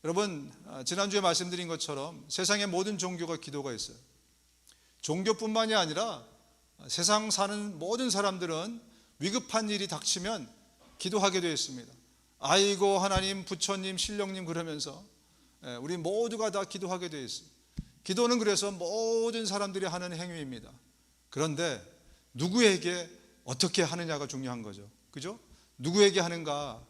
여러분, 지난주에 말씀드린 것처럼 세상의 모든 종교가 기도가 있어요. 종교뿐만이 아니라 세상 사는 모든 사람들은 위급한 일이 닥치면 기도하게 되어 있습니다. 아이고 하나님, 부처님, 신령님 그러면서 우리 모두가 다 기도하게 되어 있어요. 기도는 그래서 모든 사람들이 하는 행위입니다. 그런데 누구에게 어떻게 하느냐가 중요한 거죠. 그죠? 누구에게 하는가?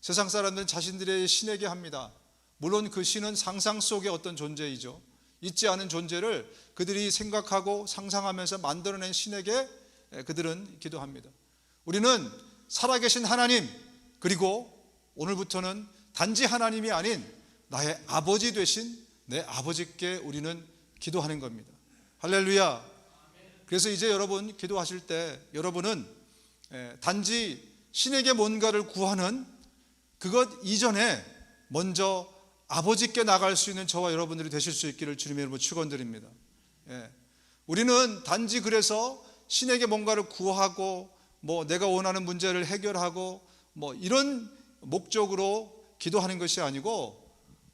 세상 사람들은 자신들의 신에게 합니다. 물론 그 신은 상상 속의 어떤 존재이죠. 있지 않은 존재를 그들이 생각하고 상상하면서 만들어낸 신에게 그들은 기도합니다. 우리는 살아계신 하나님, 그리고 오늘부터는 단지 하나님이 아닌 나의 아버지 되신 내 아버지께 우리는 기도하는 겁니다. 할렐루야. 그래서 이제 여러분 기도하실 때 여러분은 단지 신에게 뭔가를 구하는 그것 이전에 먼저 아버지께 나갈 수 있는 저와 여러분들이 되실 수 있기를 주님의 이름으로 축원드립니다. 우리는 단지 그래서 신에게 뭔가를 구하고 내가 원하는 문제를 해결하고 이런 목적으로 기도하는 것이 아니고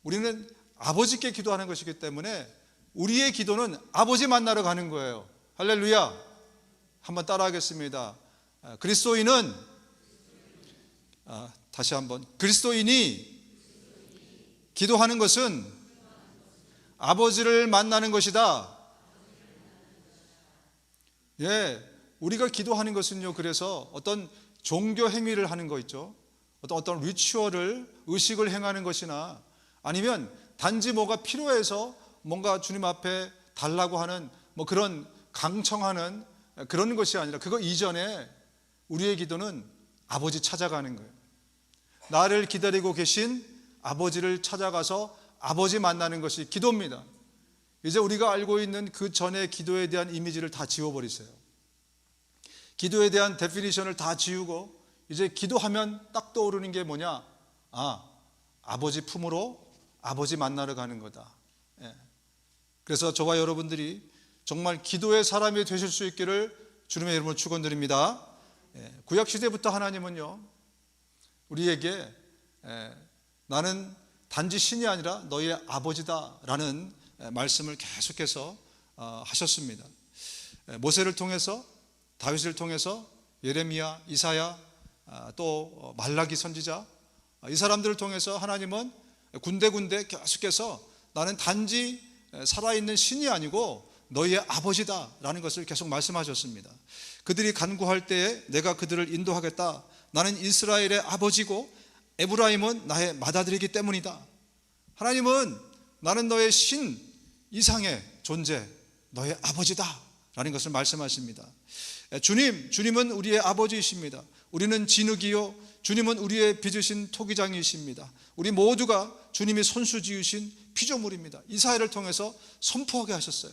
우리는 아버지께 기도하는 것이기 때문에 우리의 기도는 아버지 만나러 가는 거예요. 할렐루야. 한번 따라하겠습니다. 다시 한번. 그리스도인이 기도하는 것은 아버지를 만나는 것이다. 우리가 기도하는 것은요, 그래서 어떤 종교 행위를 하는 거 있죠. 어떤 리추얼을, 의식을 행하는 것이나 아니면 단지 뭐가 필요해서 뭔가 주님 앞에 달라고 하는 그런 강청하는 그런 것이 아니라 그거 이전에 우리의 기도는 아버지 찾아가는 거예요. 나를 기다리고 계신 아버지를 찾아가서 아버지 만나는 것이 기도입니다. 이제 우리가 알고 있는 그 전의 기도에 대한 이미지를 다 지워버리세요. 기도에 대한 데피니션을 다 지우고 이제 기도하면 딱 떠오르는 게 뭐냐? 아버지 품으로 아버지 만나러 가는 거다. 그래서 저와 여러분들이 정말 기도의 사람이 되실 수 있기를 주님의 이름으로 축원드립니다. 구약시대부터 하나님은요, 우리에게 나는 단지 신이 아니라 너희의 아버지다 라는 말씀을 계속해서 하셨습니다. 모세를 통해서, 다윗을 통해서, 예레미야, 이사야, 또 말라기 선지자, 이 사람들을 통해서 하나님은 군데군데 계속해서 나는 단지 살아있는 신이 아니고 너희의 아버지다 라는 것을 계속 말씀하셨습니다. 그들이 간구할 때에 내가 그들을 인도하겠다. 나는 이스라엘의 아버지고 에브라임은 나의 맏아들이기 때문이다. 하나님은 나는 너의 신 이상의 존재, 너의 아버지다 라는 것을 말씀하십니다. 주님은 우리의 아버지이십니다. 우리는 진흙이요 주님은 우리의 빚으신 토기장이십니다. 우리 모두가 주님이 손수 지으신 피조물입니다. 이사야를 통해서 선포하게 하셨어요.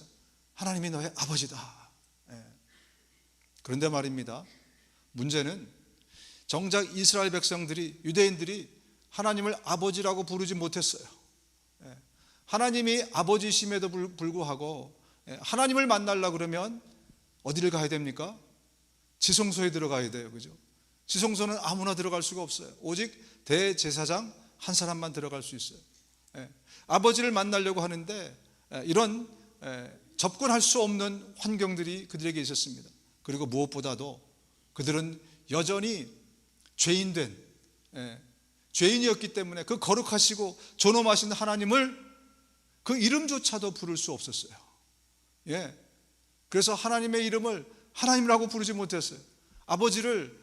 하나님이 너의 아버지다. 그런데 말입니다, 문제는 정작 이스라엘 백성들이, 유대인들이 하나님을 아버지라고 부르지 못했어요. 하나님이 아버지심에도 불구하고 하나님을 만나려고 그러면 어디를 가야 됩니까? 지성소에 들어가야 돼요. 그죠? 지성소는 아무나 들어갈 수가 없어요. 오직 대제사장 한 사람만 들어갈 수 있어요. 아버지를 만나려고 하는데 이런 접근할 수 없는 환경들이 그들에게 있었습니다. 그리고 무엇보다도 그들은 여전히 죄인이었기 때문에 그 거룩하시고 존엄하신 하나님을 그 이름조차도 부를 수 없었어요. 그래서 하나님의 이름을 하나님이라고 부르지 못했어요. 아버지를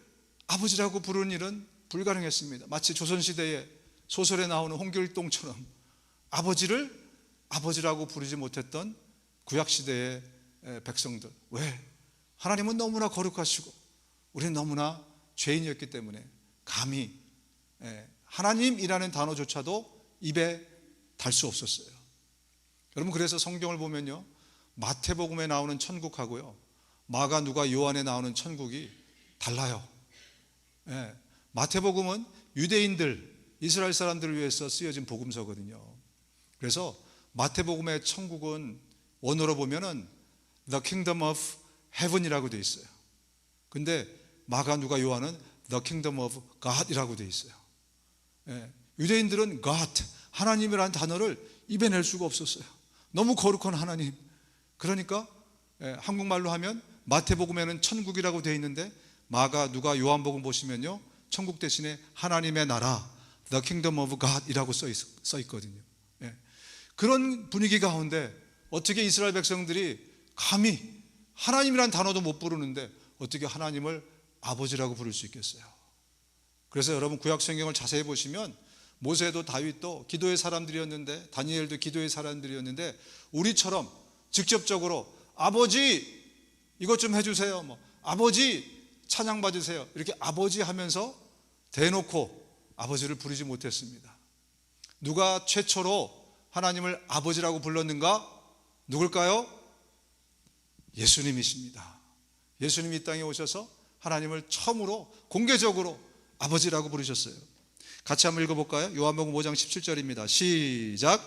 아버지라고 부르는 일은 불가능했습니다. 마치 조선시대의 소설에 나오는 홍길동처럼 아버지를 아버지라고 부르지 못했던 구약시대의 백성들. 왜? 하나님은 너무나 거룩하시고 우리는 너무나 죄인이었기 때문에 감히 하나님이라는 단어조차도 입에 달 수 없었어요. 여러분, 그래서 성경을 보면요, 마태복음에 나오는 천국하고요 마가, 누가, 요한에 나오는 천국이 달라요. 마태복음은 유대인들, 이스라엘 사람들을 위해서 쓰여진 복음서거든요. 그래서 마태복음의 천국은 원어로 보면은 The Kingdom of Heaven이라고 되어 있어요. 근데 마가, 누가, 요한은 The Kingdom of God이라고 되어 있어요. 유대인들은 God, 하나님이라는 단어를 입에 낼 수가 없었어요. 너무 거룩한 하나님. 그러니까 한국말로 하면 마태복음에는 천국이라고 되어 있는데 마가, 누가, 요한복음 보시면요, 천국 대신에 하나님의 나라, The Kingdom of God 이라고 써 있거든요. 그런 분위기 가운데 어떻게 이스라엘 백성들이 감히 하나님이라는 단어도 못 부르는데 어떻게 하나님을 아버지라고 부를 수 있겠어요? 그래서 여러분 구약 성경을 자세히 보시면 모세도 다윗도 기도의 사람들이었는데, 다니엘도 기도의 사람들이었는데, 우리처럼 직접적으로 아버지 이것 좀 해주세요, 아버지 찬양 받으세요, 이렇게 아버지 하면서 대놓고 아버지를 부르지 못했습니다. 누가 최초로 하나님을 아버지라고 불렀는가? 누굴까요? 예수님이십니다. 예수님이 이 땅에 오셔서 하나님을 처음으로 공개적으로 아버지라고 부르셨어요. 같이 한번 읽어볼까요? 요한복음 5장 17절입니다. 시작.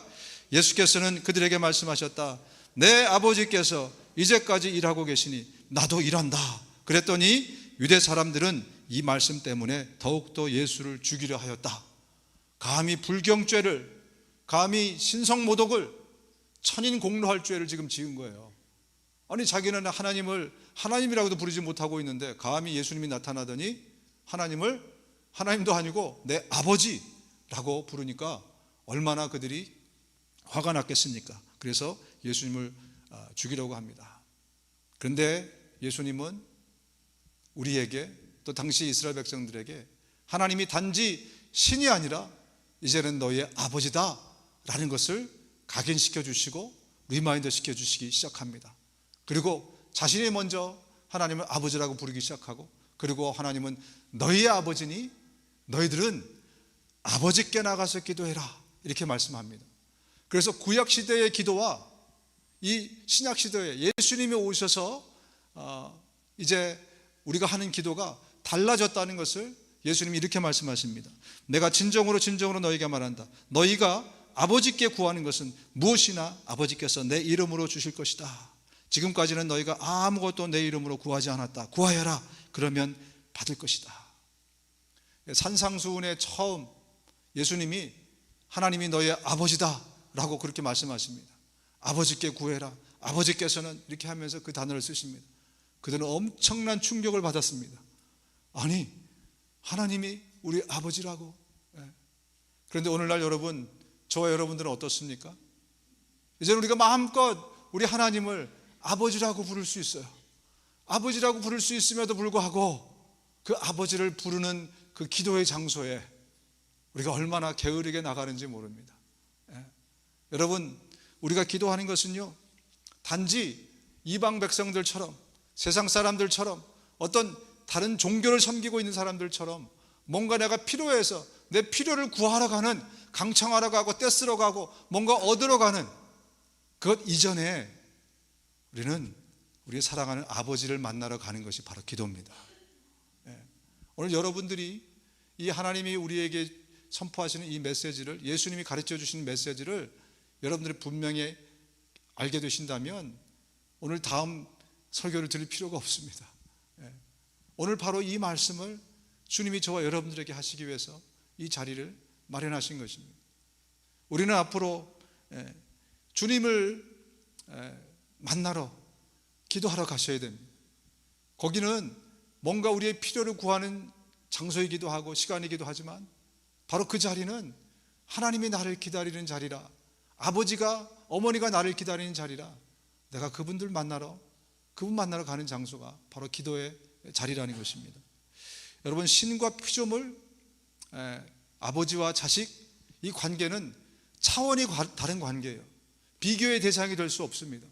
예수께서는 그들에게 말씀하셨다. 내 아버지께서 이제까지 일하고 계시니 나도 일한다. 그랬더니 유대 사람들은 이 말씀 때문에 더욱더 예수를 죽이려 하였다. 감히 불경죄를, 감히 신성모독을, 천인공로할 죄를 지금 지은 거예요. 아니 자기는 하나님을 하나님이라고도 부르지 못하고 있는데 감히 예수님이 나타나더니 하나님을 하나님도 아니고 내 아버지라고 부르니까 얼마나 그들이 화가 났겠습니까? 그래서 예수님을 죽이려고 합니다. 그런데 예수님은 우리에게, 또 당시 이스라엘 백성들에게 하나님이 단지 신이 아니라 이제는 너희의 아버지다 라는 것을 각인시켜 주시고 리마인드 시켜 주시기 시작합니다. 그리고 자신이 먼저 하나님을 아버지라고 부르기 시작하고, 그리고 하나님은 너희의 아버지니 너희들은 아버지께 나가서 기도해라 이렇게 말씀합니다. 그래서 구약시대의 기도와 이 신약시대에 예수님이 오셔서 이제 우리가 하는 기도가 달라졌다는 것을 예수님이 이렇게 말씀하십니다. 내가 진정으로 너희에게 말한다. 너희가 아버지께 구하는 것은 무엇이나 아버지께서 내 이름으로 주실 것이다. 지금까지는 너희가 아무것도 내 이름으로 구하지 않았다. 구하여라. 그러면 받을 것이다. 산상수훈에 처음 예수님이 하나님이 너희의 아버지다 라고 그렇게 말씀하십니다. 아버지께 구해라. 아버지께서는 이렇게 하면서 그 단어를 쓰십니다. 그들은 엄청난 충격을 받았습니다. 아니 하나님이 우리 아버지라고. 그런데 오늘날 여러분, 저와 여러분들은 어떻습니까? 이제는 우리가 마음껏 우리 하나님을 아버지라고 부를 수 있어요. 아버지라고 부를 수 있음에도 불구하고 그 아버지를 부르는 그 기도의 장소에 우리가 얼마나 게으르게 나가는지 모릅니다. 여러분, 우리가 기도하는 것은요, 단지 이방 백성들처럼, 세상 사람들처럼, 어떤 다른 종교를 섬기고 있는 사람들처럼 뭔가 내가 필요해서 내 필요를 구하러 가는, 강청하러 가고 떼쓰러 가고 뭔가 얻으러 가는 그것 이전에 우리는 우리의 사랑하는 아버지를 만나러 가는 것이 바로 기도입니다. 오늘 여러분들이 이 하나님이 우리에게 선포하시는 이 메시지를, 예수님이 가르쳐 주시는 메시지를 여러분들이 분명히 알게 되신다면 오늘 다음 설교를 들을 필요가 없습니다. 오늘 바로 이 말씀을 주님이 저와 여러분들에게 하시기 위해서 이 자리를 마련하신 것입니다. 우리는 앞으로 주님을 만나러 기도하러 가셔야 됩니다. 거기는 뭔가 우리의 필요를 구하는 장소이기도 하고 시간이기도 하지만 바로 그 자리는 하나님이 나를 기다리는 자리라, 아버지가, 어머니가 나를 기다리는 자리라, 내가 그분 만나러 가는 장소가 바로 기도의 자리라는 것입니다. 여러분, 신과 피조물, 아버지와 자식, 이 관계는 차원이 다른 관계예요. 비교의 대상이 될 수 없습니다.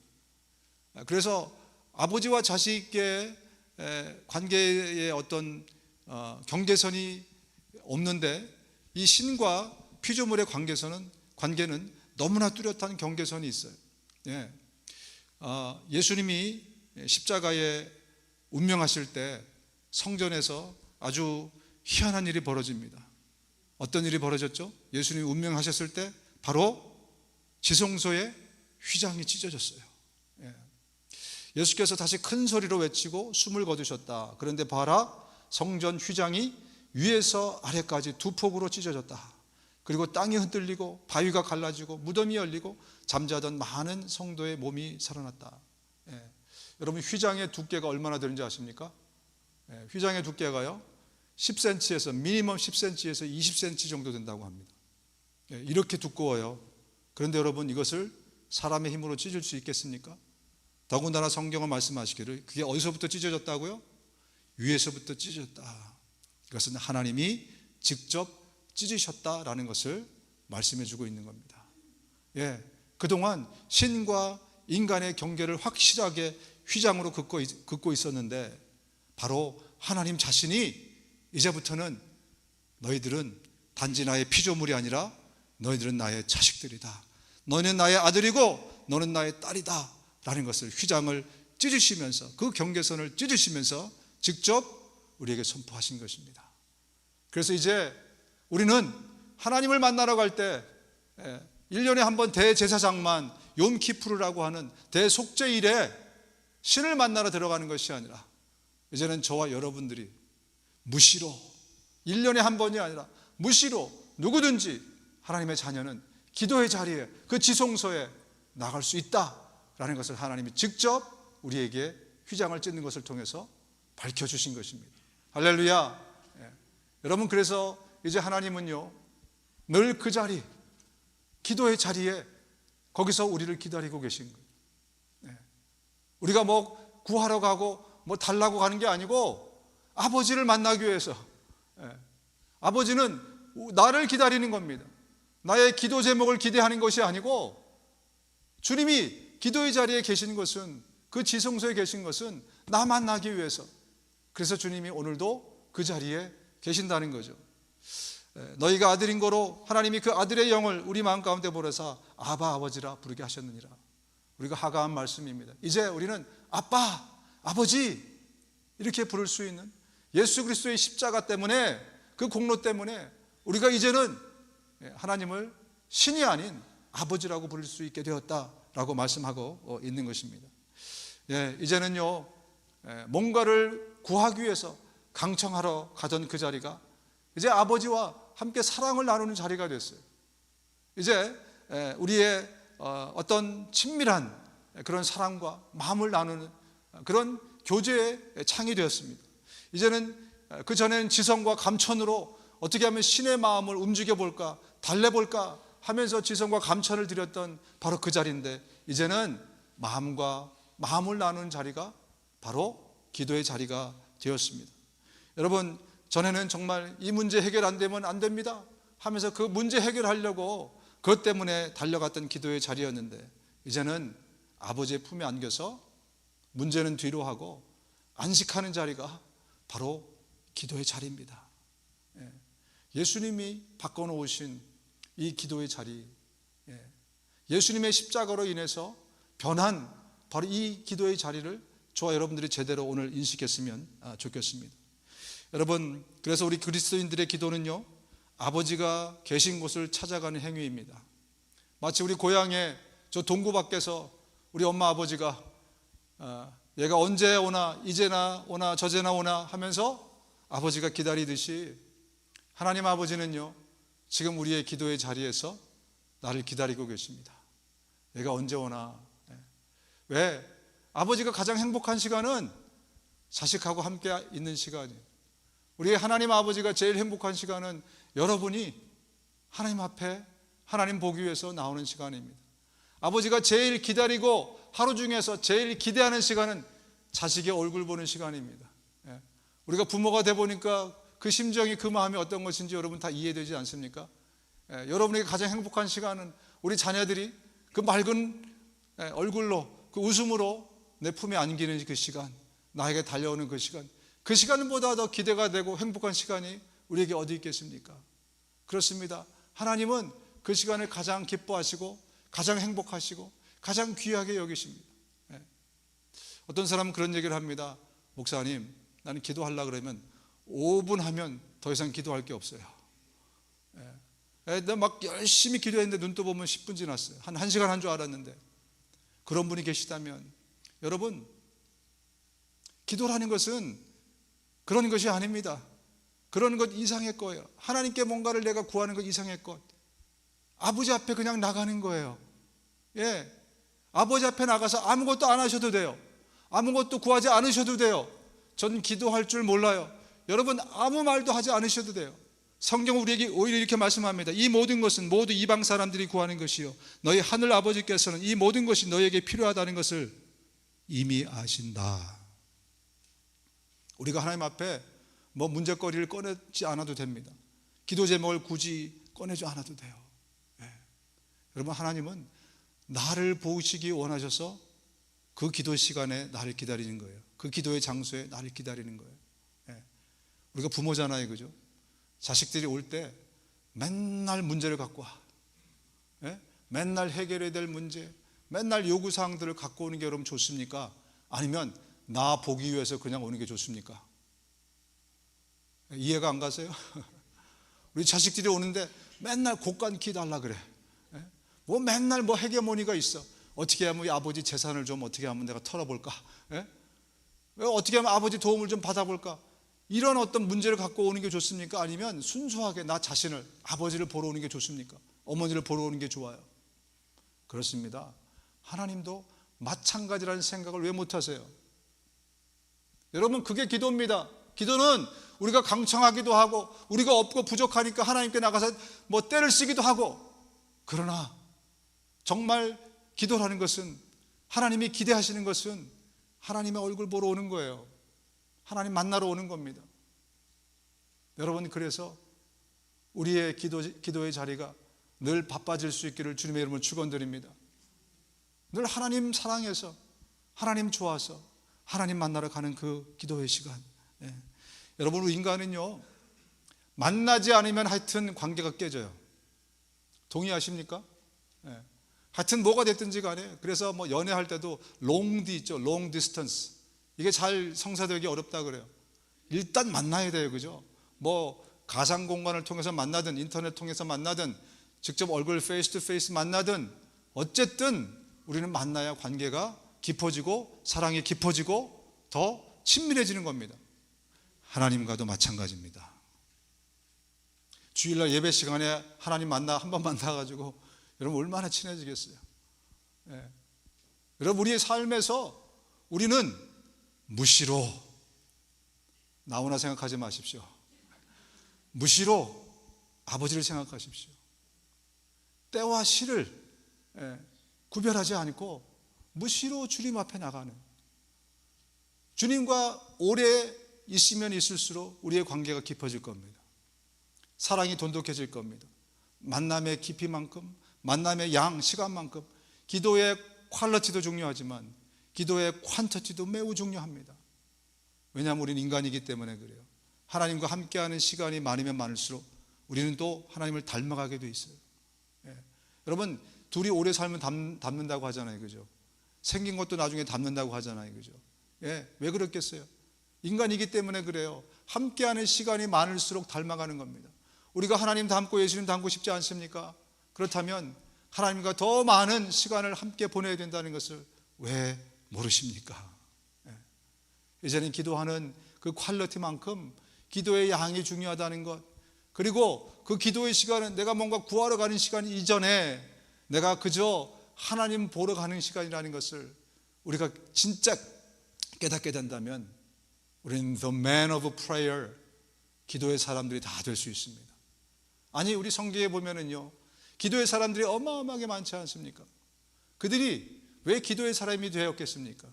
그래서 아버지와 자식의 관계에 어떤 경계선이 없는데 이 신과 피조물의 관계는 너무나 뚜렷한 경계선이 있어요. 예수님이 십자가에 운명하실 때 성전에서 아주 희한한 일이 벌어집니다. 어떤 일이 벌어졌죠? 예수님이 운명하셨을 때 바로 지성소의 휘장이 찢어졌어요. 예수께서 다시 큰 소리로 외치고 숨을 거두셨다. 그런데 봐라, 성전 휘장이 위에서 아래까지 두 폭으로 찢어졌다. 그리고 땅이 흔들리고 바위가 갈라지고 무덤이 열리고 잠자던 많은 성도의 몸이 살아났다. 여러분, 휘장의 두께가 얼마나 되는지 아십니까? 휘장의 두께가요 10cm에서 미니멈 10cm에서 20cm 정도 된다고 합니다. 이렇게 두꺼워요. 그런데 여러분, 이것을 사람의 힘으로 찢을 수 있겠습니까? 더군다나 성경은 말씀하시기를 그게 어디서부터 찢어졌다고요? 위에서부터 찢어졌다. 이것은 하나님이 직접 찢으셨다라는 것을 말씀해 주고 있는 겁니다. 그동안 신과 인간의 경계를 확실하게 휘장으로 긋고 있었는데 바로 하나님 자신이 이제부터는 너희들은 단지 나의 피조물이 아니라 너희들은 나의 자식들이다. 너는 나의 아들이고 너는 나의 딸이다 라는 것을 휘장을 찢으시면서, 그 경계선을 찢으시면서 직접 우리에게 선포하신 것입니다. 그래서 이제 우리는 하나님을 만나러 갈 때 1년에 한 번 대제사장만 욤키푸르라고 하는 대속죄일에 신을 만나러 들어가는 것이 아니라 이제는 저와 여러분들이 무시로 1년에 한 번이 아니라 무시로 누구든지 하나님의 자녀는 기도의 자리에, 그 지성소에 나갈 수 있다라는 것을 하나님이 직접 우리에게 휘장을 찢는 것을 통해서 밝혀주신 것입니다. 할렐루야. 여러분, 그래서 이제 하나님은요 늘 그 자리, 기도의 자리에 거기서 우리를 기다리고 계신 거예요. 우리가 뭐 구하러 가고 뭐 달라고 가는 게 아니고 아버지를 만나기 위해서, 아버지는 나를 기다리는 겁니다. 나의 기도 제목을 기대하는 것이 아니고 주님이 기도의 자리에 계신 것은, 그 지성소에 계신 것은 나 만나기 위해서, 그래서 주님이 오늘도 그 자리에 계신다는 거죠. 너희가 아들인 거로 하나님이 그 아들의 영을 우리 마음 가운데 보내사 아바 아버지라 부르게 하셨느니라. 우리가 하가한 말씀입니다. 이제 우리는 아빠, 아버지 이렇게 부를 수 있는 예수 그리스도의 십자가 때문에, 그 공로 때문에 우리가 이제는 하나님을 신이 아닌 아버지라고 부를 수 있게 되었다라고 말씀하고 있는 것입니다. 이제는요 뭔가를 구하기 위해서 강청하러 가던 그 자리가 이제 아버지와 함께 사랑을 나누는 자리가 됐어요. 이제 우리의 어떤 친밀한 그런 사랑과 마음을 나누는 그런 교제의 창이 되었습니다. 이제는 그 전에는 지성과 감천으로 어떻게 하면 신의 마음을 움직여 볼까, 달래볼까 하면서 지성과 감천을 드렸던 바로 그 자리인데, 이제는 마음을 나누는 자리가 바로 기도의 자리가 되었습니다. 여러분, 전에는 정말 이 문제 해결 안 되면 안 됩니다 하면서 그 문제 해결하려고 그것 때문에 달려갔던 기도의 자리였는데, 이제는 아버지의 품에 안겨서 문제는 뒤로 하고 안식하는 자리가 바로 기도의 자리입니다. 예수님이 바꿔놓으신 이 기도의 자리, 예수님의 십자가로 인해서 변한 바로 이 기도의 자리를 저와 여러분들이 제대로 오늘 인식했으면 좋겠습니다. 여러분, 그래서 우리 그리스도인들의 기도는요 아버지가 계신 곳을 찾아가는 행위입니다. 마치 우리 고향에 저 동구 밖에서 우리 엄마 아버지가 얘가 언제 오나, 이제나 오나 저제나 오나 하면서 아버지가 기다리듯이 하나님 아버지는요 지금 우리의 기도의 자리에서 나를 기다리고 계십니다. 얘가 언제 오나. 왜? 아버지가 가장 행복한 시간은 자식하고 함께 있는 시간이에요. 우리 하나님 아버지가 제일 행복한 시간은 여러분이 하나님 앞에 하나님 보기 위해서 나오는 시간입니다. 아버지가 제일 기다리고 하루 중에서 제일 기대하는 시간은 자식의 얼굴 보는 시간입니다. 우리가 부모가 돼 보니까 그 심정이, 그 마음이 어떤 것인지 여러분 다 이해되지 않습니까? 여러분에게 가장 행복한 시간은 우리 자녀들이 그 맑은 얼굴로, 그 웃음으로 내 품에 안기는 그 시간, 나에게 달려오는 그 시간, 그 시간보다 더 기대가 되고 행복한 시간이 우리에게 어디 있겠습니까? 그렇습니다. 하나님은 그 시간을 가장 기뻐하시고 가장 행복하시고 가장 귀하게 여기십니다. 어떤 사람은 그런 얘기를 합니다. 목사님, 나는 기도하려고 그러면 5분 하면 더 이상 기도할 게 없어요. 내가 막 열심히 기도했는데 눈 떠보면 10분 지났어요. 한 1시간 한 줄 알았는데. 그런 분이 계시다면 여러분, 기도라는 것은 그런 것이 아닙니다. 그런 것 이상의 거예요. 하나님께 뭔가를 내가 구하는 것 이상의 것. 아버지 앞에 그냥 나가는 거예요. 예, 아버지 앞에 나가서 아무것도 안 하셔도 돼요. 아무것도 구하지 않으셔도 돼요. 전 기도할 줄 몰라요. 여러분 아무 말도 하지 않으셔도 돼요. 성경은 우리에게 오히려 이렇게 말씀합니다. 이 모든 것은 모두 이방 사람들이 구하는 것이요 너희 하늘 아버지께서는 이 모든 것이 너희에게 필요하다는 것을 이미 아신다. 우리가 하나님 앞에 뭐 문제거리를 꺼내지 않아도 됩니다. 기도 제목을 굳이 꺼내지 않아도 돼요. 예. 여러분 하나님은 나를 보시기 원하셔서 그 기도 시간에 나를 기다리는 거예요. 그 기도의 장소에 나를 기다리는 거예요. 예. 우리가 부모잖아요, 그죠? 자식들이 올 때 맨날 문제를 갖고 와. 예? 맨날 해결해야 될 문제, 맨날 요구사항들을 갖고 오는 게 여러분 좋습니까? 아니면 나 보기 위해서 그냥 오는 게 좋습니까? 이해가 안 가세요? 우리 자식들이 오는데 맨날 곡간키 달라 그래. 예? 뭐 맨날 뭐 헤게모니가 있어. 어떻게 하면 이 아버지 재산을 좀 어떻게 하면 내가 털어볼까? 예? 어떻게 하면 아버지 도움을 좀 받아볼까? 이런 어떤 문제를 갖고 오는 게 좋습니까? 아니면 순수하게 나 자신을, 아버지를 보러 오는 게 좋습니까? 어머니를 보러 오는 게 좋아요? 그렇습니다. 하나님도 마찬가지라는 생각을 왜 못하세요? 여러분 그게 기도입니다. 기도는 우리가 강청하기도 하고 우리가 없고 부족하니까 하나님께 나가서 뭐 떼를 쓰기도 하고, 그러나 정말 기도라는 것은, 하나님이 기대하시는 것은 하나님의 얼굴 보러 오는 거예요. 하나님 만나러 오는 겁니다. 여러분 그래서 우리의 기도의 자리가 늘 바빠질 수 있기를 주님의 이름으로 축원드립니다. 늘 하나님 사랑해서, 하나님 좋아서 하나님 만나러 가는 그 기도의 시간. 예. 여러분 우리 인간은요 만나지 않으면 하여튼 관계가 깨져요. 동의하십니까? 예. 하여튼 뭐가 됐든지 간에, 그래서 뭐 연애할 때도 롱디 있죠. 롱 디스턴스. 이게 잘 성사되기 어렵다 그래요. 일단 만나야 돼요, 그죠? 뭐 가상 공간을 통해서 만나든 인터넷 통해서 만나든 직접 얼굴 페이스 투 페이스 만나든 어쨌든 우리는 만나야 관계가 깊어지고 사랑이 깊어지고 더 친밀해지는 겁니다. 하나님과도 마찬가지입니다. 주일날 예배 시간에 하나님 한 번 만나가지고 여러분 얼마나 친해지겠어요? 예. 여러분 우리의 삶에서 우리는 무시로 나오나 생각하지 마십시오. 무시로 아버지를 생각하십시오. 때와 시를 구별하지 않고 무시로 주님 앞에 나가는, 주님과 오래 있으면 있을수록 우리의 관계가 깊어질 겁니다. 사랑이 돈독해질 겁니다. 만남의 깊이만큼, 만남의 양, 시간만큼 기도의 퀄리티도 중요하지만 기도의 퀀터티도 매우 중요합니다. 왜냐하면 우리는 인간이기 때문에 그래요. 하나님과 함께하는 시간이 많으면 많을수록 우리는 또 하나님을 닮아가게 돼 있어요. 예. 여러분 둘이 오래 살면 닮는다고 하잖아요, 그죠? 생긴 것도 나중에 닮는다고 하잖아요, 그죠? 예, 왜 그렇겠어요? 인간이기 때문에 그래요. 함께하는 시간이 많을수록 닮아가는 겁니다. 우리가 하나님 닮고 예수님 닮고 싶지 않습니까? 그렇다면 하나님과 더 많은 시간을 함께 보내야 된다는 것을 왜 모르십니까? 예. 이제는 기도하는 그 퀄리티만큼 기도의 양이 중요하다는 것, 그리고 그 기도의 시간은 내가 뭔가 구하러 가는 시간 이전에 내가 그저 하나님 보러 가는 시간이라는 것을 우리가 진짜 깨닫게 된다면 우리는 the man of prayer, 기도의 사람들이 다 될 수 있습니다. 아니 우리 성경에 보면은요 기도의 사람들이 어마어마하게 많지 않습니까? 그들이 왜 기도의 사람이 되었겠습니까?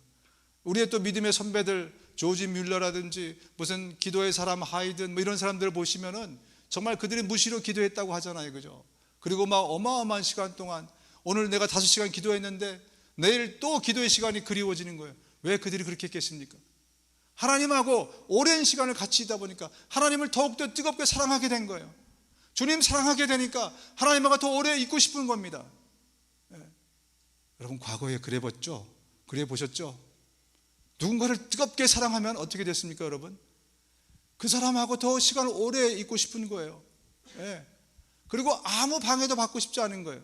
우리의 또 믿음의 선배들 조지 뮬러라든지 무슨 기도의 사람 하이든 뭐 이런 사람들을 보시면은 정말 그들이 무시로 기도했다고 하잖아요, 그죠? 그리고 막 어마어마한 시간 동안, 오늘 내가 5시간 기도했는데 내일 또 기도의 시간이 그리워지는 거예요. 왜 그들이 그렇게 했겠습니까? 하나님하고 오랜 시간을 같이 있다 보니까 하나님을 더욱더 뜨겁게 사랑하게 된 거예요. 주님 사랑하게 되니까 하나님하고 더 오래 있고 싶은 겁니다. 예. 여러분 과거에 그래 보셨죠? 누군가를 뜨겁게 사랑하면 어떻게 됐습니까, 여러분? 그 사람하고 더 시간을 오래 있고 싶은 거예요. 예. 그리고 아무 방해도 받고 싶지 않은 거예요.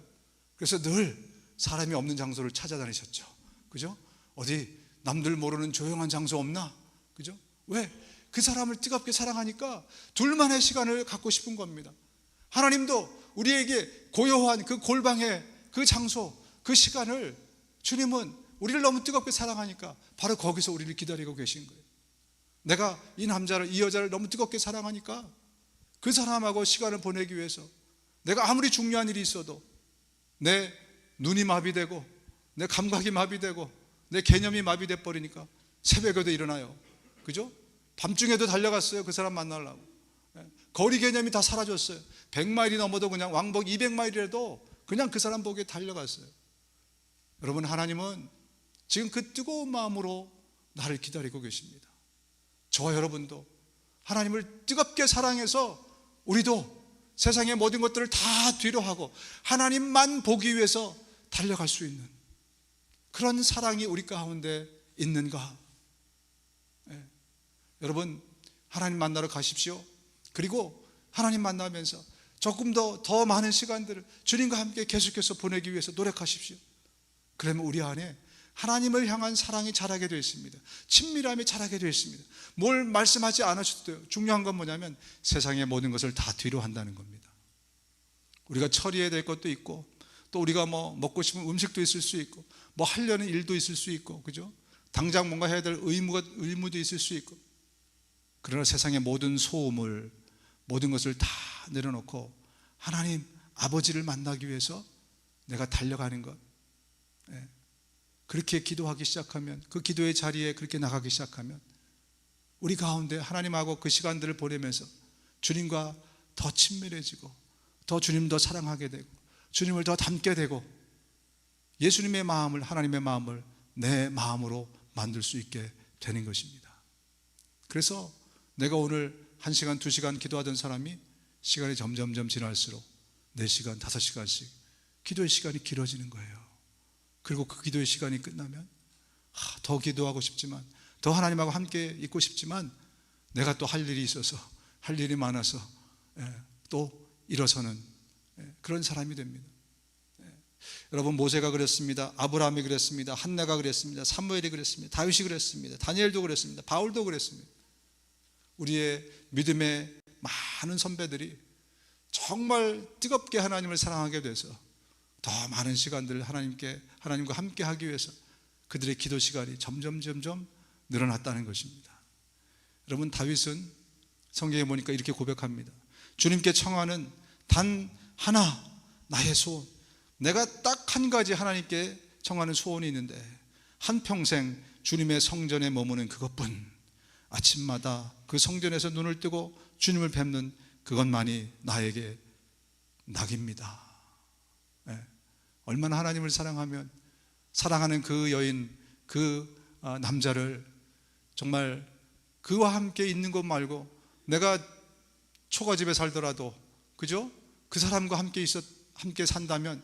그래서 늘 사람이 없는 장소를 찾아다니셨죠. 그죠? 어디 남들 모르는 조용한 장소 없나? 그죠? 왜? 그 사람을 뜨겁게 사랑하니까 둘만의 시간을 갖고 싶은 겁니다. 하나님도 우리에게 고요한 그 골방의 그 장소, 그 시간을 주님은 우리를 너무 뜨겁게 사랑하니까 바로 거기서 우리를 기다리고 계신 거예요. 내가 이 남자를, 이 여자를 너무 뜨겁게 사랑하니까 그 사람하고 시간을 보내기 위해서 내가 아무리 중요한 일이 있어도 내 눈이 마비되고 내 감각이 마비되고 내 개념이 마비돼 버리니까 새벽에도 일어나요. 그죠? 밤중에도 달려갔어요. 그 사람 만나려고. 거리 개념이 다 사라졌어요. 100마일이 넘어도 그냥 왕복 200마일이라도 그냥 그 사람 보기에 달려갔어요. 여러분, 하나님은 지금 그 뜨거운 마음으로 나를 기다리고 계십니다. 저와 여러분도 하나님을 뜨겁게 사랑해서 우리도 세상의 모든 것들을 다 뒤로 하고 하나님만 보기 위해서 달려갈 수 있는 그런 사랑이 우리 가운데 있는가? 여러분, 하나님 만나러 가십시오. 그리고 하나님 만나면서 조금 더 많은 시간들을 주님과 함께 계속해서 보내기 위해서 노력하십시오. 그러면 우리 안에 하나님을 향한 사랑이 자라게 되어 있습니다. 친밀함이 자라게 되어 있습니다. 뭘 말씀하지 않으셔도 돼요. 중요한 건 뭐냐면 세상의 모든 것을 다 뒤로 한다는 겁니다. 우리가 처리해야 될 것도 있고 또 우리가 뭐 먹고 싶은 음식도 있을 수 있고 뭐 하려는 일도 있을 수 있고, 그죠? 당장 뭔가 해야 될 의무도 있을 수 있고, 그러나 세상의 모든 소음을, 모든 것을 다 내려놓고 하나님 아버지를 만나기 위해서 내가 달려가는 것, 그렇게 기도하기 시작하면, 그 기도의 자리에 그렇게 나가기 시작하면 우리 가운데 하나님하고 그 시간들을 보내면서 주님과 더 친밀해지고 더 주님 더 사랑하게 되고 주님을 더 닮게 되고 예수님의 마음을, 하나님의 마음을 내 마음으로 만들 수 있게 되는 것입니다. 그래서 내가 오늘 1시간, 2시간 기도하던 사람이 시간이 점점점 지날수록 4시간, 5시간씩 기도의 시간이 길어지는 거예요. 그리고 그 기도의 시간이 끝나면 더 기도하고 싶지만, 더 하나님하고 함께 있고 싶지만 내가 또 할 일이 있어서, 할 일이 많아서 또 일어서는 그런 사람이 됩니다. 여러분, 모세가 그랬습니다. 아브라함이 그랬습니다. 한나가 그랬습니다. 사무엘이 그랬습니다. 다윗이 그랬습니다. 다니엘도 그랬습니다. 바울도 그랬습니다. 우리의 믿음의 많은 선배들이 정말 뜨겁게 하나님을 사랑하게 돼서 더 많은 시간들을 하나님과 함께 하기 위해서 그들의 기도 시간이 점점 늘어났다는 것입니다. 여러분, 다윗은 성경에 보니까 이렇게 고백합니다. 주님께 청하는 단 하나 나의 소원, 내가 딱 한 가지 하나님께 청하는 소원이 있는데 한평생 주님의 성전에 머무는 그것뿐, 아침마다 그 성전에서 눈을 뜨고 주님을 뵙는 그것만이 나에게 낙입니다. 얼마나 하나님을 사랑하면 사랑하는 그 여인, 그 남자를 정말 그와 함께 있는 것 말고 내가 초가집에 살더라도, 그죠? 그 사람과 함께 산다면,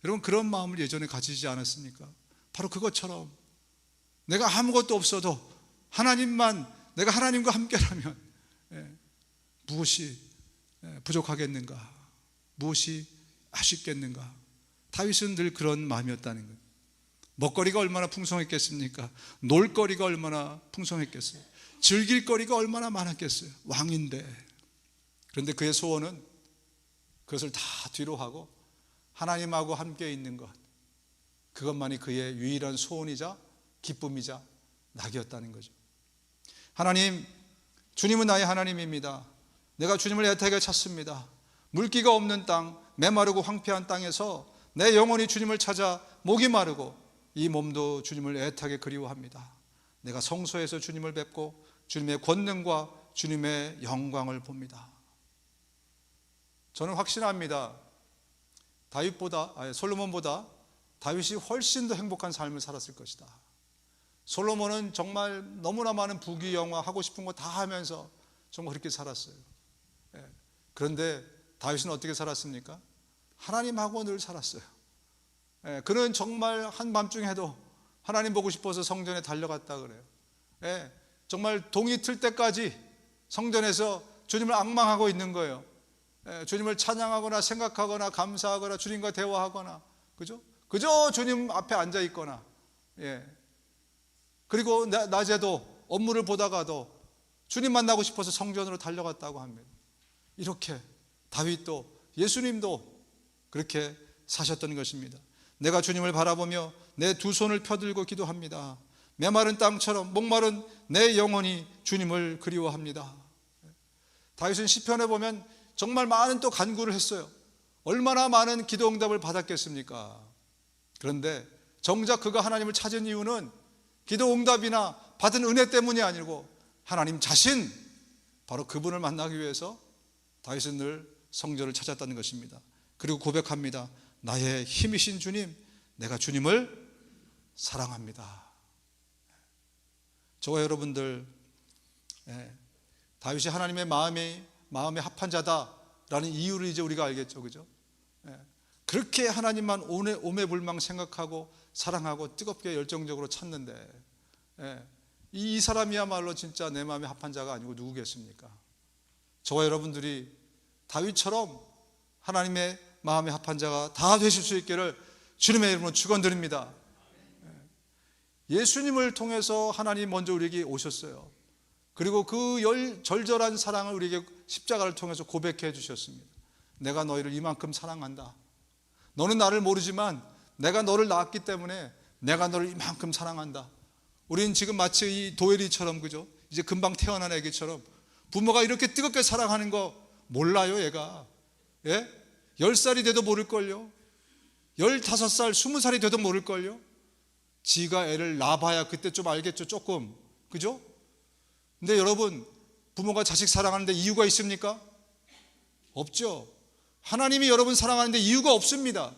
여러분, 그런 마음을 예전에 가지지 않았습니까? 바로 그것처럼 내가 아무것도 없어도 내가 하나님과 함께라면 무엇이 부족하겠는가? 무엇이 아쉽겠는가? 다윗은 늘 그런 마음이었다는 거예요. 먹거리가 얼마나 풍성했겠습니까? 놀거리가 얼마나 풍성했겠어요? 즐길 거리가 얼마나 많았겠어요? 왕인데. 그런데 그의 소원은 그것을 다 뒤로 하고 하나님하고 함께 있는 것, 그것만이 그의 유일한 소원이자 기쁨이자 낙이었다는 거죠. 하나님, 주님은 나의 하나님입니다. 내가 주님을 애타게 찾습니다. 물기가 없는 땅, 메마르고 황폐한 땅에서 내 영혼이 주님을 찾아 목이 마르고 이 몸도 주님을 애타게 그리워합니다. 내가 성소에서 주님을 뵙고 주님의 권능과 주님의 영광을 봅니다. 저는 확신합니다. 솔로몬보다 다윗이 훨씬 더 행복한 삶을 살았을 것이다. 솔로몬은 정말 너무나 많은 부귀영화, 하고 싶은 거 다 하면서 정말 그렇게 살았어요. 그런데 다윗은 어떻게 살았습니까? 하나님하고 늘 살았어요. 그는 정말 한밤중에도 하나님 보고 싶어서 성전에 달려갔다 그래요. 정말 동이 틀 때까지 성전에서 주님을 앙망하고 있는 거예요. 주님을 찬양하거나 생각하거나 감사하거나 주님과 대화하거나, 그죠? 그저 주님 앞에 앉아 있거나, 그리고 낮에도 업무를 보다가도 주님 만나고 싶어서 성전으로 달려갔다고 합니다. 이렇게 다윗도 예수님도 그렇게 사셨던 것입니다. 내가 주님을 바라보며 내 두 손을 펴들고 기도합니다. 메마른 땅처럼 목마른 내 영혼이 주님을 그리워합니다. 다윗은 시편에 보면 정말 많은 또 간구를 했어요. 얼마나 많은 기도 응답을 받았겠습니까? 그런데 정작 그가 하나님을 찾은 이유는 기도 응답이나 받은 은혜 때문이 아니고 하나님 자신, 바로 그분을 만나기 위해서 다윗은 늘 성전을 찾았다는 것입니다. 그리고 고백합니다. 나의 힘이신 주님, 내가 주님을 사랑합니다. 저와 여러분들, 다윗이 하나님의 마음에 합한 자다라는 이유를 이제 우리가 알겠죠, 그죠? 그렇게 하나님만 오매불망 생각하고 사랑하고 뜨겁게 열정적으로 찾는데, 이 사람이야말로 진짜 내 마음에 합한 자가 아니고 누구겠습니까? 저와 여러분들이 다윗처럼 하나님의 마음에 합한 자가 다 되실 수 있기를 주님의 이름으로 축원드립니다. 예수님을 통해서 하나님 먼저 우리에게 오셨어요. 그리고 그 절절한 사랑을 우리에게 십자가를 통해서 고백해 주셨습니다. 내가 너희를 이만큼 사랑한다. 너는 나를 모르지만 내가 너를 낳았기 때문에 내가 너를 이만큼 사랑한다. 우리는 지금 마치 이 도엘이처럼, 그죠? 이제 금방 태어난 애기처럼 부모가 이렇게 뜨겁게 사랑하는 거 몰라요, 얘가. 10살이 돼도 모를걸요. 15살, 20살이 돼도 모를걸요. 지가 애를 낳아봐야 그때 좀 알겠죠, 조금. 그죠? 근데 여러분, 부모가 자식 사랑하는데 이유가 있습니까? 없죠. 하나님이 여러분 사랑하는데 이유가 없습니다.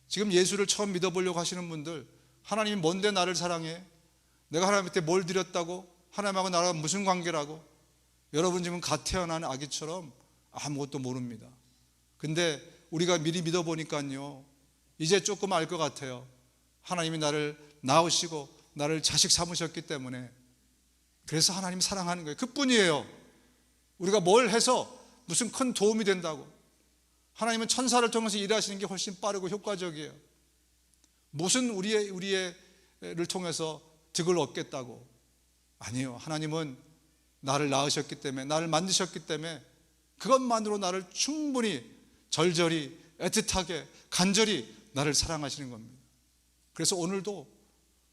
지금 예수를 처음 믿어보려고 하시는 분들, 하나님이 뭔데 나를 사랑해? 내가 하나님한테 뭘 드렸다고? 하나님하고 나랑 무슨 관계라고? 여러분 지금 갓 태어난 아기처럼 아무것도 모릅니다. 근데 우리가 미리 믿어보니까요, 이제 조금 알 것 같아요. 하나님이 나를 낳으시고 나를 자식 삼으셨기 때문에, 그래서 하나님 사랑하는 거예요. 그뿐이에요. 우리가 뭘 해서 무슨 큰 도움이 된다고. 하나님은 천사를 통해서 일하시는 게 훨씬 빠르고 효과적이에요. 무슨 우리를 통해서 득을 얻겠다고. 아니에요. 하나님은 나를 낳으셨기 때문에, 나를 만드셨기 때문에 그것만으로 나를 충분히 절절히 애틋하게 간절히 나를 사랑하시는 겁니다. 그래서 오늘도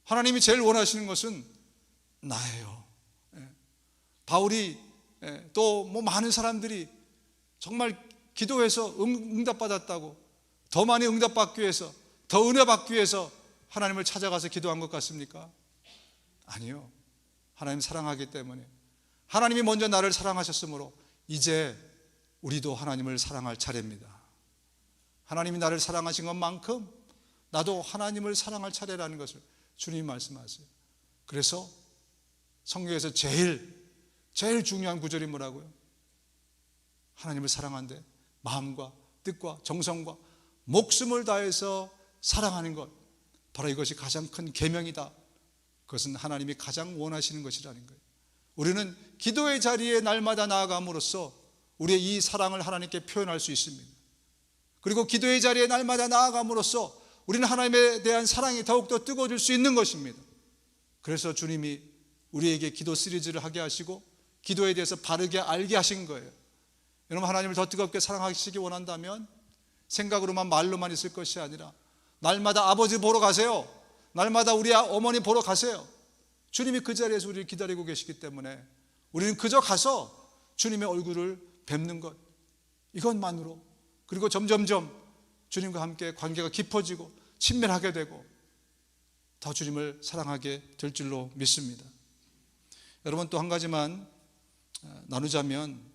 하나님이 제일 원하시는 것은 나예요. 바울이 또 뭐 많은 사람들이 정말 기도해서 응답받았다고, 더 많이 응답받기 위해서, 더 은혜 받기 위해서 하나님을 찾아가서 기도한 것 같습니까? 아니요. 하나님 사랑하기 때문에, 하나님이 먼저 나를 사랑하셨으므로 이제 우리도 하나님을 사랑할 차례입니다. 하나님이 나를 사랑하신 것만큼 나도 하나님을 사랑할 차례라는 것을 주님이 말씀하세요. 그래서 성경에서 제일 중요한 구절이 뭐라고요? 하나님을 사랑하는데 마음과 뜻과 정성과 목숨을 다해서 사랑하는 것, 바로 이것이 가장 큰 계명이다. 그것은 하나님이 가장 원하시는 것이라는 거예요. 우리는 기도의 자리에 날마다 나아감으로써 우리의 이 사랑을 하나님께 표현할 수 있습니다. 그리고 기도의 자리에 날마다 나아감으로써 우리는 하나님에 대한 사랑이 더욱더 뜨거워질 수 있는 것입니다. 그래서 주님이 우리에게 기도 시리즈를 하게 하시고 기도에 대해서 바르게 알게 하신 거예요. 여러분, 하나님을 더 뜨겁게 사랑하시기 원한다면 생각으로만, 말로만 있을 것이 아니라 날마다 아버지 보러 가세요. 날마다 우리 어머니 보러 가세요. 주님이 그 자리에서 우리를 기다리고 계시기 때문에 우리는 그저 가서 주님의 얼굴을 뵙는 것, 이것만으로, 그리고 점점점 주님과 함께 관계가 깊어지고 친밀하게 되고 더 주님을 사랑하게 될 줄로 믿습니다. 여러분, 또 한 가지만 나누자면,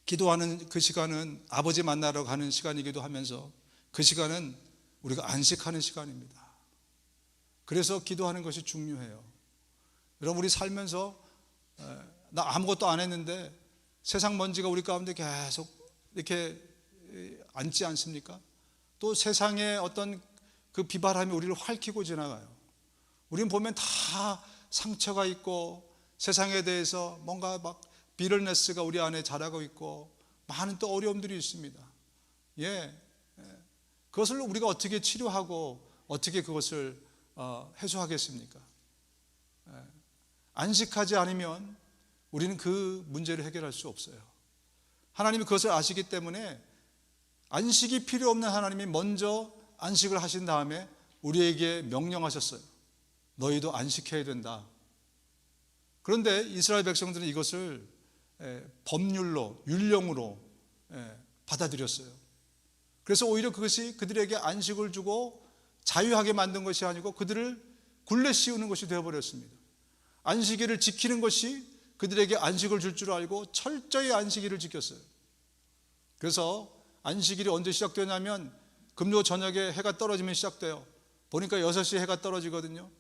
기도하는 그 시간은 아버지 만나러 가는 시간이기도 하면서 그 시간은 우리가 안식하는 시간입니다. 그래서 기도하는 것이 중요해요. 여러분, 우리 살면서 나 아무것도 안 했는데 세상 먼지가 우리 가운데 계속 이렇게 앉지 않습니까? 또 세상의 어떤 그 비바람이 우리를 핥히고 지나가요. 우리는 보면 다 상처가 있고 세상에 대해서 뭔가 막 비럴네스가 우리 안에 자라고 있고 많은 또 어려움들이 있습니다. 그것을 우리가 어떻게 치료하고 어떻게 그것을 해소하겠습니까? 안식하지 않으면 우리는 그 문제를 해결할 수 없어요. 하나님이 그것을 아시기 때문에 안식이 필요 없는 하나님이 먼저 안식을 하신 다음에 우리에게 명령하셨어요. 너희도 안식해야 된다. 그런데 이스라엘 백성들은 이것을 법률로, 율령으로 받아들였어요. 그래서 오히려 그것이 그들에게 안식을 주고 자유하게 만든 것이 아니고 그들을 굴레 씌우는 것이 되어버렸습니다. 안식일을 지키는 것이 그들에게 안식을 줄 줄 알고 철저히 안식일을 지켰어요. 그래서 안식일이 언제 시작되냐면 금요 저녁에 해가 떨어지면 시작돼요. 보니까 6시에 해가 떨어지거든요.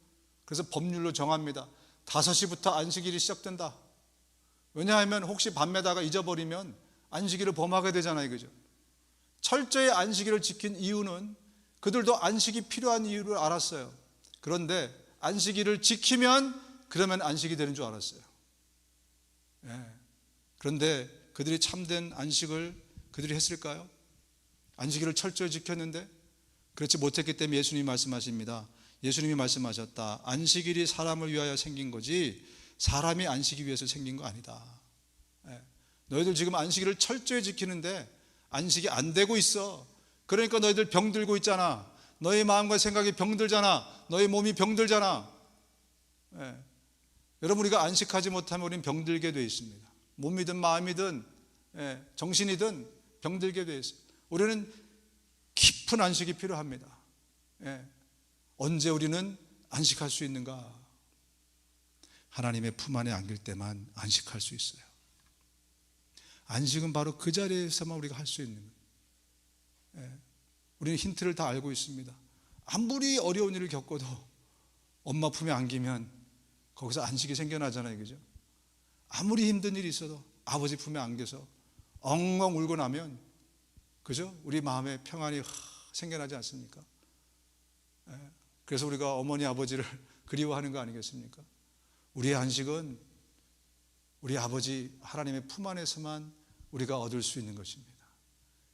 그래서 법률로 정합니다. 5시부터 안식일이 시작된다. 왜냐하면 혹시 밤에다가 잊어버리면 안식일을 범하게 되잖아요. 그죠? 철저히 안식일을 지킨 이유는 그들도 안식이 필요한 이유를 알았어요. 그런데 안식일을 지키면 그러면 안식이 되는 줄 알았어요. 그런데 그들이 참된 안식을 그들이 했을까요? 안식일을 철저히 지켰는데 그렇지 못했기 때문에 예수님이 말씀하십니다. 예수님이 말씀하셨다. 안식일이 사람을 위하여 생긴 거지 사람이 안식이 위해서 생긴 거 아니다. 너희들 지금 안식일을 철저히 지키는데 안식이 안 되고 있어. 그러니까 너희들 병들고 있잖아. 너희 마음과 생각이 병들잖아. 너희 몸이 병들잖아. 여러분, 우리가 안식하지 못하면 우리는 병들게 되어 있습니다. 몸이든 마음이든 정신이든 병들게 되어 있어요. 우리는 깊은 안식이 필요합니다. 언제 우리는 안식할 수 있는가? 하나님의 품 안에 안길 때만 안식할 수 있어요. 안식은 바로 그 자리에서만 우리가 할 수 있는 거예요. 우리는 힌트를 다 알고 있습니다. 아무리 어려운 일을 겪어도 엄마 품에 안기면 거기서 안식이 생겨나잖아요. 그죠? 아무리 힘든 일이 있어도 아버지 품에 안겨서 엉엉 울고 나면, 그죠? 우리 마음에 평안이 생겨나지 않습니까? 그래서 우리가 어머니 아버지를 그리워하는 거 아니겠습니까? 우리의 안식은 우리 아버지 하나님의 품 안에서만 우리가 얻을 수 있는 것입니다.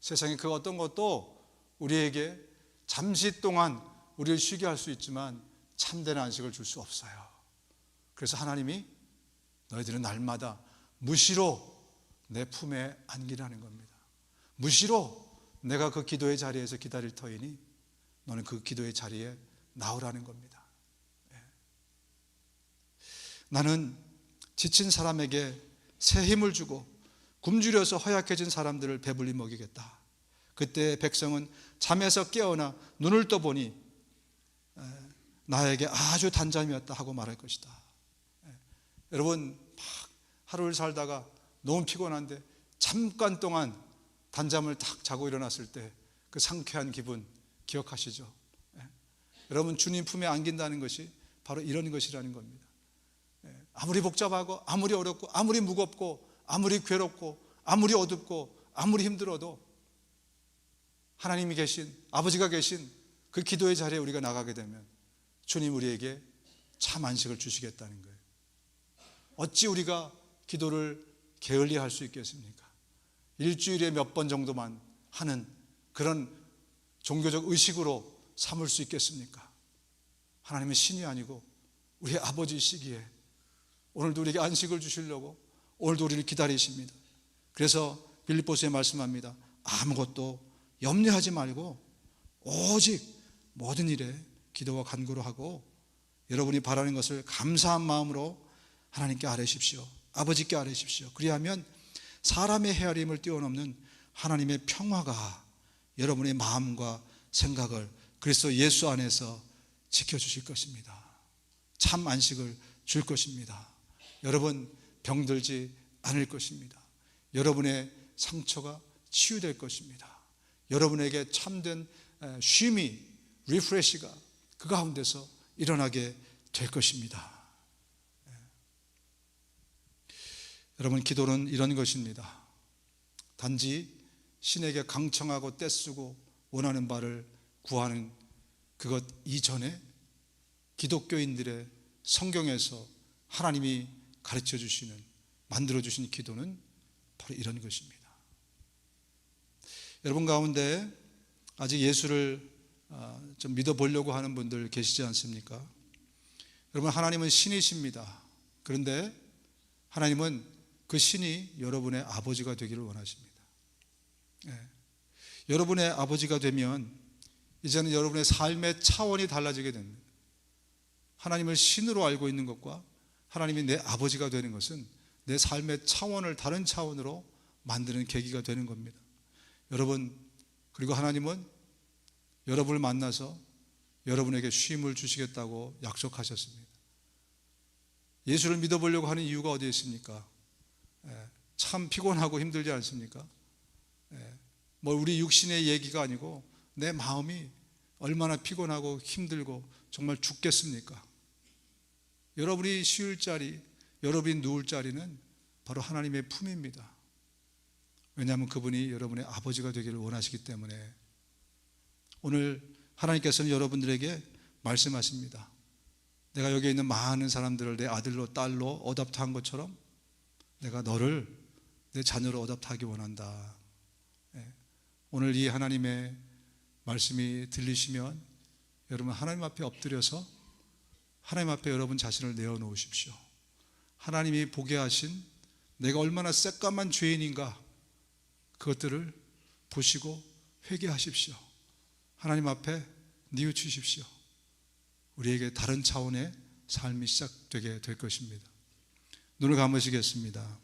세상에 그 어떤 것도 우리에게 잠시 동안 우리를 쉬게 할 수 있지만 참된 안식을 줄 수 없어요. 그래서 하나님이 너희들은 날마다 무시로 내 품에 안기라는 겁니다. 무시로 내가 그 기도의 자리에서 기다릴 터이니 너는 그 기도의 자리에 나오라는 겁니다. 나는 지친 사람에게 새 힘을 주고 굶주려서 허약해진 사람들을 배불리 먹이겠다. 그때 백성은 잠에서 깨어나 눈을 떠보니 나에게 아주 단잠이었다 하고 말할 것이다. 여러분, 막 하루를 살다가 너무 피곤한데 잠깐 동안 단잠을 딱 자고 일어났을 때 그 상쾌한 기분 기억하시죠? 여러분, 주님 품에 안긴다는 것이 바로 이런 것이라는 겁니다. 아무리 복잡하고 아무리 어렵고 아무리 무겁고 아무리 괴롭고 아무리 어둡고 아무리 힘들어도 하나님이 계신, 아버지가 계신 그 기도의 자리에 우리가 나가게 되면 주님 우리에게 참 안식을 주시겠다는 거예요. 어찌 우리가 기도를 게을리할 수 있겠습니까? 일주일에 몇 번 정도만 하는 그런 종교적 의식으로 삼을 수 있겠습니까? 하나님은 신이 아니고 우리 아버지이시기에 오늘도 우리에게 안식을 주시려고 오늘도 우리를 기다리십니다. 그래서 빌립보서에 말씀합니다. 아무것도 염려하지 말고 오직 모든 일에 기도와 간구로 하고 여러분이 바라는 것을 감사한 마음으로 하나님께 아뢰십시오. 아버지께 아뢰십시오. 그리하면 사람의 헤아림을 뛰어넘는 하나님의 평화가 여러분의 마음과 생각을 그리스도 예수 안에서 지켜주실 것입니다. 참 안식을 줄 것입니다. 여러분 병들지 않을 것입니다. 여러분의 상처가 치유될 것입니다. 여러분에게 참된 쉼이, 리프레시가 그 가운데서 일어나게 될 것입니다. 여러분, 기도는 이런 것입니다. 단지 신에게 강청하고 떼쓰고 원하는 바를 구하는 그것 이전에 기독교인들의 성경에서 하나님이 가르쳐 주시는, 만들어 주신 기도는 바로 이런 것입니다. 여러분 가운데 아직 예수를 좀 믿어보려고 하는 분들 계시지 않습니까? 여러분, 하나님은 신이십니다. 그런데 하나님은 그 신이 여러분의 아버지가 되기를 원하십니다. 여러분의 아버지가 되면 이제는 여러분의 삶의 차원이 달라지게 됩니다. 하나님을 신으로 알고 있는 것과 하나님이 내 아버지가 되는 것은 내 삶의 차원을 다른 차원으로 만드는 계기가 되는 겁니다. 여러분, 그리고 하나님은 여러분을 만나서 여러분에게 쉼을 주시겠다고 약속하셨습니다. 예수를 믿어보려고 하는 이유가 어디에 있습니까? 참 피곤하고 힘들지 않습니까? 뭐 우리 육신의 얘기가 아니고 내 마음이 얼마나 피곤하고 힘들고 정말 죽겠습니까? 여러분이 쉬울 자리, 여러분이 누울 자리는 바로 하나님의 품입니다. 왜냐하면 그분이 여러분의 아버지가 되기를 원하시기 때문에. 오늘 하나님께서는 여러분들에게 말씀하십니다. 내가 여기 있는 많은 사람들을 내 아들로 딸로 어답트한 것처럼 내가 너를 내 자녀로 어답트하기 원한다. 오늘 이 하나님의 말씀이 들리시면 여러분 하나님 앞에 엎드려서 하나님 앞에 여러분 자신을 내어놓으십시오. 하나님이 보게 하신 내가 얼마나 새까만 죄인인가 그것들을 보시고 회개하십시오. 하나님 앞에 뉘우치십시오. 우리에게 다른 차원의 삶이 시작되게 될 것입니다. 눈을 감으시겠습니다.